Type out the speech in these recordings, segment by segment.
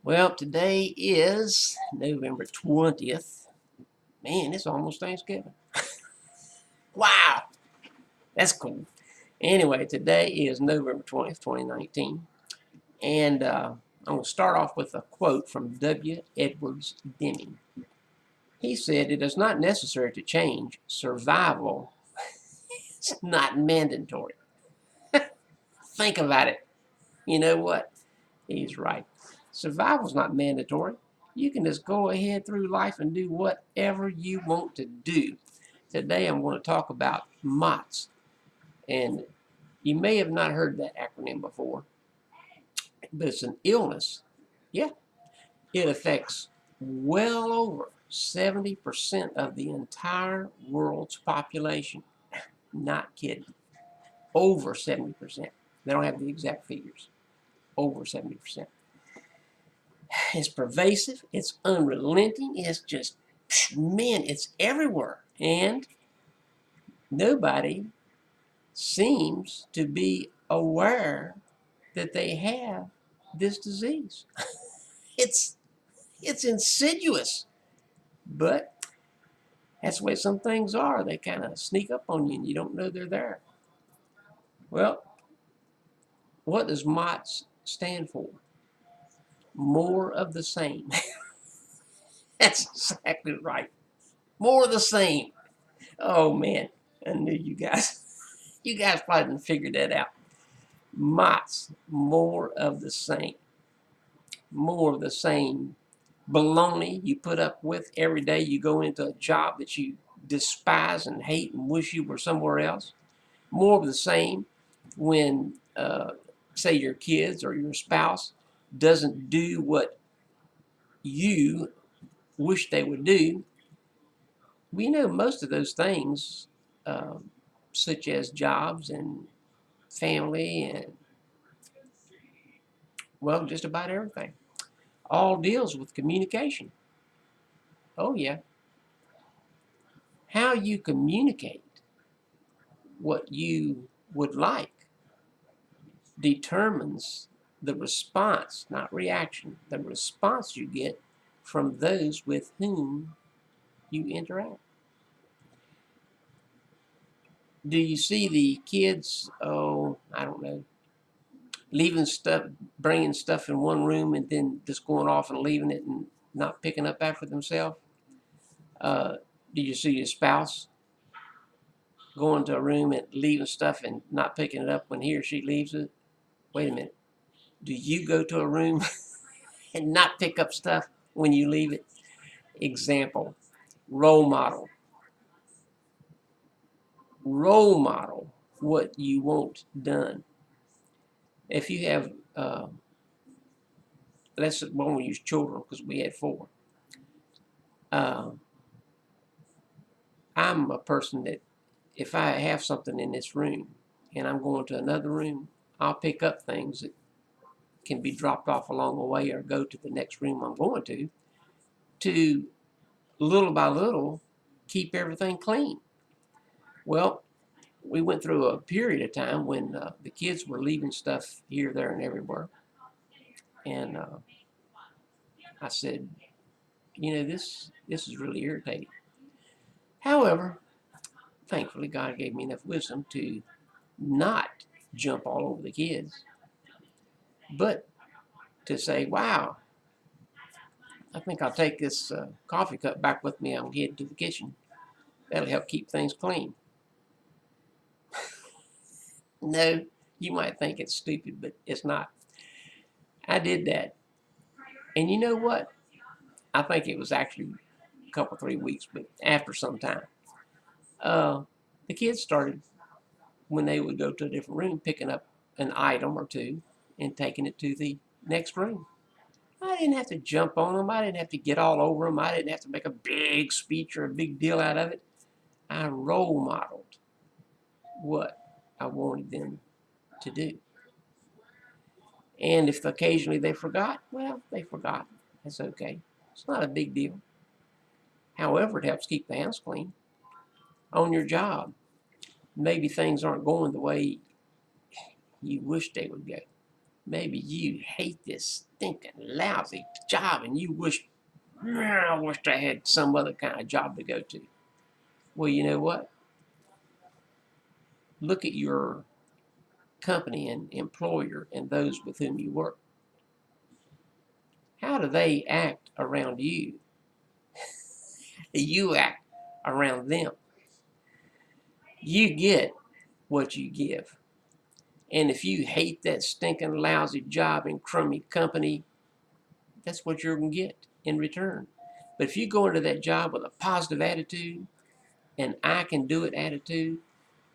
Well, today is November 20th. Man, it's almost Thanksgiving. Wow, that's cool. Anyway, today is November 20th, 2019. And I'm going to start off with a quote from W. Edwards Deming. He said, "It is not necessary to change. Survival is not mandatory." Think about it. You know what? He's right. Survival's not mandatory. You can just go ahead through life and do whatever you want to do. Today I'm going to talk about Mots. And you may have not heard that acronym before, but it's an illness. Yeah, it affects well over 70% of the entire world's population. Not kidding. Over 70%. They don't have the exact figures. Over 70%. It's pervasive. It's unrelenting. It's just, man, it's everywhere. And nobody seems to be aware that they have this disease. It's it's insidious, but that's the way some things are. They kind of sneak up on you, and you don't know they're there. Well, what does MOTS stand for? More of the same. That's exactly right. More of the same. Oh man, I knew you guys. You guys probably didn't figure that out. MOTS, more of the same. More of the same baloney you put up with every day. You go into a job that you despise and hate and wish you were somewhere else. More of the same when, say, your kids or your spouse doesn't do what you wish they would do. We know most of those things, uh, such as jobs and family and, well, just about everything, all deals with communication. Oh, yeah. How you communicate what you would like determines the response, not reaction, the response you get from those with whom you interact. Do you see the kids, oh, I don't know, leaving stuff, bringing stuff in one room and then just going off and leaving it and not picking up after themselves? Uh, do you see your spouse going to a room and leaving stuff and not picking it up when he or she leaves it? Wait a minute. Do you go to a room and not pick up stuff when you leave it? Example, role model. Role model what you want done. If you have, let's won't use children because we had four. Uh, I'm a person that if I have something in this room and I'm going to another room, I'll pick up things that can be dropped off along the way or go to the next room I'm going to little by little keep everything clean. Well, we went through a period of time when the kids were leaving stuff here, there, and everywhere. And I said, this is really irritating. However, thankfully, God gave me enough wisdom to not jump all over the kids, but to say, wow, I think I'll take this coffee cup back with me. I'm headed to the kitchen. That'll help keep things clean. No, you might think it's stupid, but it's not. I did that. And you know what? I think it was actually a couple, 3 weeks, but after some time, uh, the kids started, when they would go to a different room, picking up an item or two and taking it to the next room. I didn't have to jump on them. I didn't have to get all over them. I didn't have to make a big speech or a big deal out of it. I role modeled what I wanted them to do. And if occasionally they forgot, well, they forgot. That's okay. It's not a big deal. However, it helps keep the house clean. On your job, maybe things aren't going the way you wish they would go. Maybe you hate this stinking lousy job and you wish, I wished I had some other kind of job to go to. Well, you know what? Look at your company and employer and those with whom you work. How do they act around you? You act around them. You get what you give. And if you hate that stinking lousy job and crummy company, that's what you're going to get in return. But if you go into that job with a positive attitude and I can do it attitude,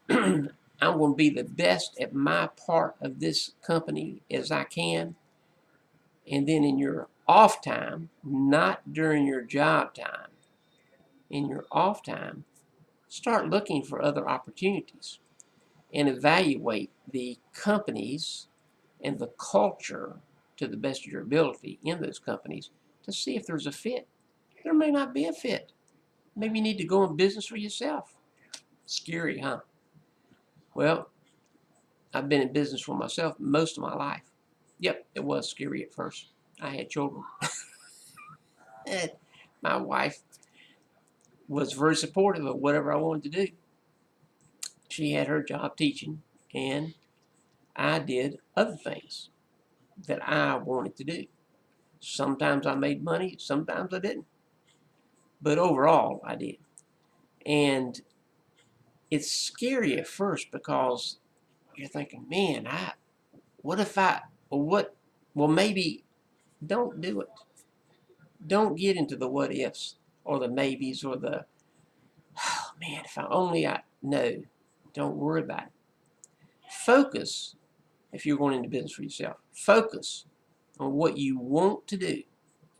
I'm going to be the best at my part of this company as I can. And then in your off time, not during your job time, in your off time, start looking for other opportunities and evaluate the companies and the culture to the best of your ability in those companies to see if there's a fit. There may not be a fit. Maybe you need to go in business for yourself. Scary, huh? Well, I've been in business for myself most of my life. Yep, it was scary at first. I had children. And my wife was very supportive of whatever I wanted to do. She had her job teaching, and I did other things that I wanted to do. Sometimes I made money, sometimes I didn't. But overall, I did. And it's scary at first because you're thinking, man, what if well, maybe don't do it. Don't get into the what ifs or the maybes or the, oh man, if I only no, don't worry about it. Focus, if you're going into business for yourself, focus on what you want to do,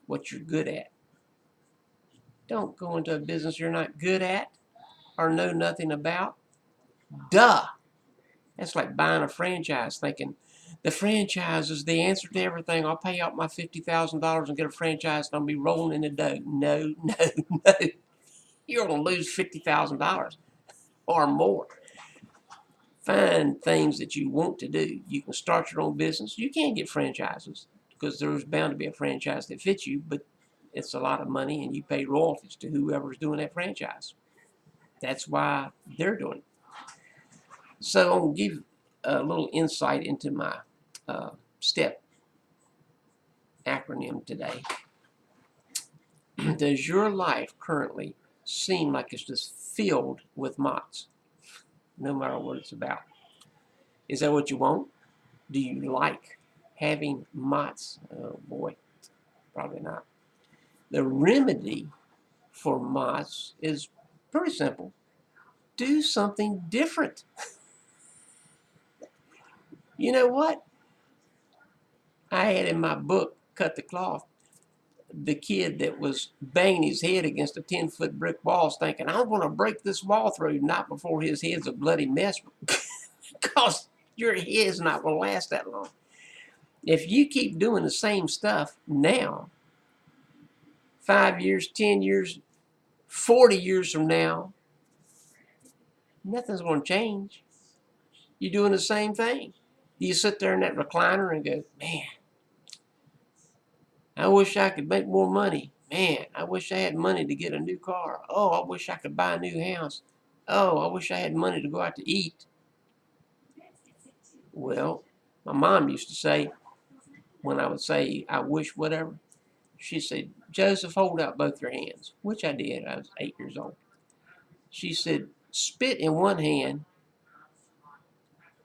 what you're good at. Don't go into a business you're not good at or know nothing about. Duh. That's like buying a franchise thinking the franchise is the answer to everything. I'll pay out my $50,000 and get a franchise and I'll be rolling in the dough. No, no, no. You're going to lose $50,000 or more. Find things that you want to do. You can start your own business. You can get franchises because there's bound to be a franchise that fits you, but it's a lot of money and you pay royalties to whoever's doing that franchise. That's why they're doing it. So I'm going to give a little insight into my STEP acronym today. Does your life currently seem like it's just filled with Mots, no matter what it's about? Is that what you want? Do you like having Mots? Oh boy, probably not. The remedy for Mots is pretty simple. Do something different. You know what? I had in my book, Cut the Cloth, the kid that was banging his head against a 10-foot brick wall thinking, I want to break this wall through, not before his head's a bloody mess, because your head's not going to last that long. If you keep doing the same stuff now, 5 years, 10 years, 40 years from now, nothing's going to change. You're doing the same thing. You sit there in that recliner and go, man, I wish I could make more money. Man, I wish I had money to get a new car. Oh, I wish I could buy a new house. Oh, I wish I had money to go out to eat. Well, my mom used to say, when I would say, I wish whatever, she said, Joseph, hold out both your hands, which I did. I was 8 years old. She said, spit in one hand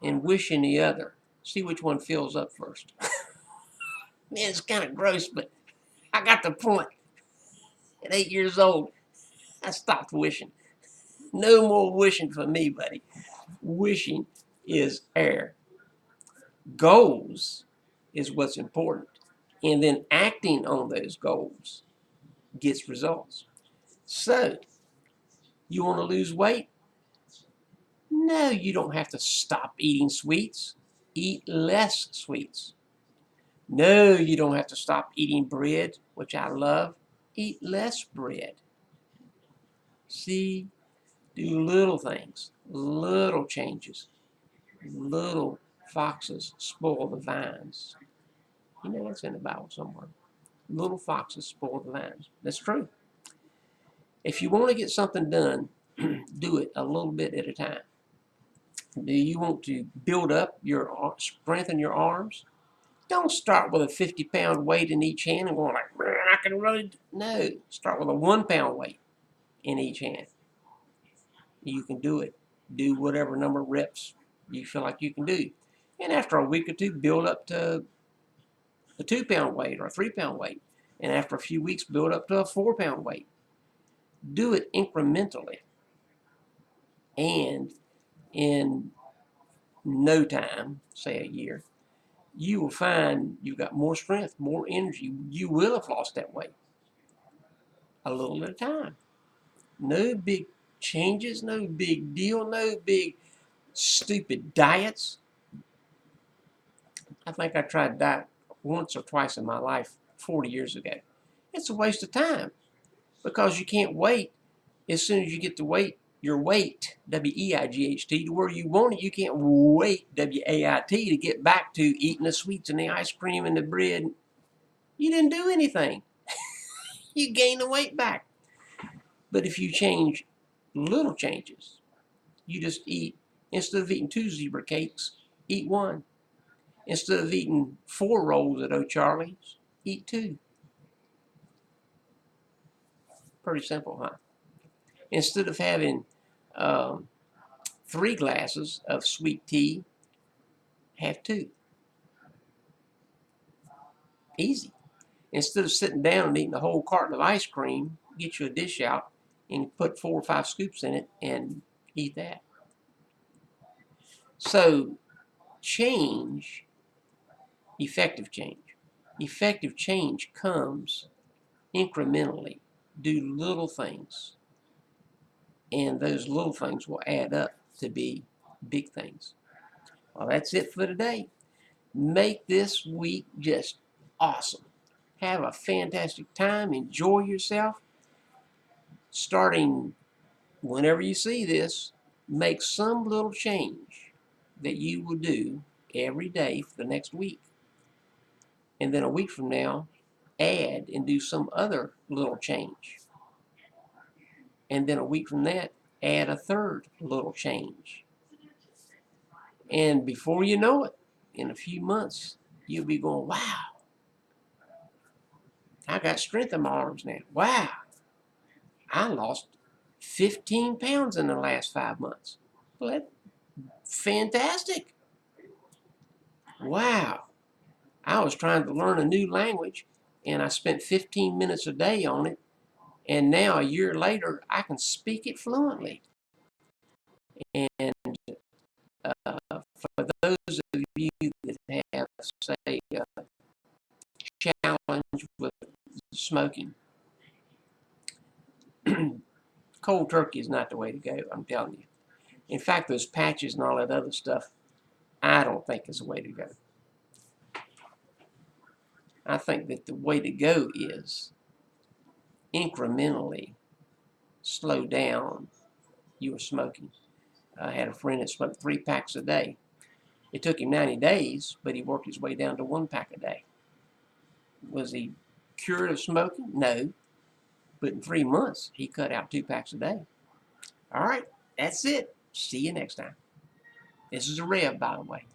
and wish in the other. See which one fills up first. Man, it's kind of gross, but I got the point. At 8 years old, I stopped wishing. No more wishing for me, buddy. Wishing is air. Goals is what's important. And then acting on those goals gets results. So, you want to lose weight? No, you don't have to stop eating sweets. Eat less sweets. No, you don't have to stop eating bread, which I love. Eat less bread. See, do little things, little changes, little foxes spoil the vines. You know that's in the Bible somewhere. Little foxes spoil the vines. That's true. If you want to get something done, do it a little bit at a time. Do you want to build up your strengthen your arms? Don't start with a 50-pound weight in each hand and going like, man, I can really. No, start with a 1-pound weight in each hand. You can do it. Do whatever number of reps you feel like you can do. And after a week or two, build up to a 2-pound weight or a 3-pound weight. And after a few weeks, build up to a 4-pound weight. Do it incrementally. And in no time, say a year, you will find you've got more strength, more energy. You will have lost that weight a little at a time. No big changes, no big deal, no big stupid diets. I think I tried diet once or twice in my life 40 years ago. It's a waste of time because you can't wait as soon as you get your weight, W-E-I-G-H-T, to where you want it. You can't wait, W-A-I-T, to get back to eating the sweets and the ice cream and the bread. You didn't do anything. You gain the weight back. But if you change little changes, you just eat, instead of eating 2 zebra cakes, eat 1. Instead of eating 4 rolls at O'Charlie's, eat 2. Pretty simple, huh? Instead of having 3 glasses of sweet tea, have 2. Easy. Instead of sitting down and eating a whole carton of ice cream, get you a dish out and put 4 or 5 scoops in it and eat that. So change, effective change. Effective change comes incrementally. Do little things. And those little things will add up to be big things. Well, that's it for today. Make this week just awesome. Have a fantastic time. Enjoy yourself. Starting whenever you see this, make some little change that you will do every day for the next week. And then a week from now, add and do some other little change. And then a week from that, add a third little change. And before you know it, in a few months, you'll be going, wow, I got strength in my arms now. Wow, I lost 15 pounds in the last 5 months. Well, that's fantastic. Wow, I was trying to learn a new language, and I spent 15 minutes a day on it, and now a year later, I can speak it fluently. And for those of you that have, say, a challenge with smoking, cold turkey is not the way to go, I'm telling you. In fact, those patches and all that other stuff, I don't think is the way to go. I think that the way to go is incrementally slow down your smoking. I had a friend that smoked 3 packs a day. It took him 90 days, but he worked his way down to 1 pack a day. Was he cured of smoking? No. But in 3 months, he cut out 2 packs a day. All right, that's it. See you next time. This is a Rev, by the way.